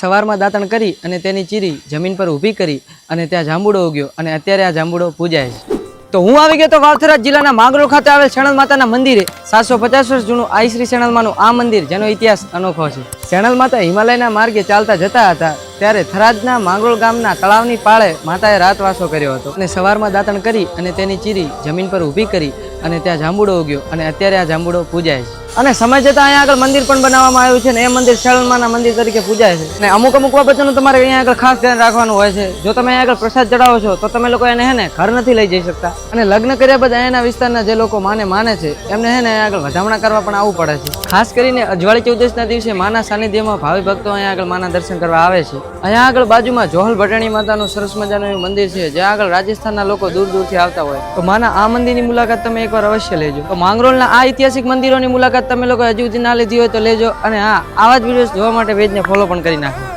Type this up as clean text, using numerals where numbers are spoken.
સવારમાં દાંતણ કરી અને તેની ચીરી જમીન પર ઊભી કરી અને ત્યાં જાંબુડો ઉગ્યો અને અત્યારે આ જાંબુડો પૂજાય છે. તો હું આવી ગયો તો વાવથરા જિલ્લાના માંગરોળ ખાતે આવેલ શેણલ માતાના મંદિરે 750 વર્ષ જૂનું આઈ શ્રી શેણલમાનું આ મંદિર જેનો ઇતિહાસ અનોખો છે. શેણલ માતા હિમાલયના માર્ગે ચાલતા જતા હતા ત્યારે થરાદના માંગરોળ ગામના તળાવની પાળે માતાએ રાતવાસો કર્યો હતો અને સવારમાં દાંતણ કરી અને તેની ચીરી જમીન પર ઊભી કરી અને ત્યાં જાંબુડો ઉગ્યો અને અત્યારે આ જાંબુડો પૂજાય છે. અને સમય જતાં અહીંયા આગળ મંદિર પણ બનાવવામાં આવ્યું છે અને એ મંદિર શેણલમાના મંદિર તરીકે પૂજાય છે. અને અમુક બાબતોનું તમારે અહીંયા આગળ ખાસ ધ્યાન રાખવાનું હોય છે. જો તમે અહીંયા આગળ પ્રસાદ ચડાવો છો તો તમે લોકો એને હેને ઘર નથી લઈ જઈ શકતા અને લગ્ન કર્યા બાદ અહીંયાના વિસ્તારના જે લોકો માને છે એમને હેને અહીંયા આગળ વધામણા કરવા પણ આવવું પડે છે. ખાસ કરીને અજવાળી ચૌદશના દિવસે માના સાનિધ્યમાં ભાવિ ભક્તો અહીંયા આગળ માના દર્શન કરવા આવે છે. અહીંયા આગળ બાજુમાં જોહલ ભટાણી માતાનું સરસ મજાનું એવું મંદિર છે જ્યાં આગળ રાજસ્થાનના લોકો દૂર દૂરથી આવતા હોય. તો માના આ મંદિરની મુલાકાત તમે એકવાર અવશ્ય લેજો. તો માંગરોળના આ ઐતિહાસિક મંદિરોની મુલાકાત તમે લોકો હજુ સુધી ના લીધી હોય તો લેજો. અને હા, આવા જ વિડીયોઝ જોવા માટે પેજને ફોલો પણ કરી નાખો.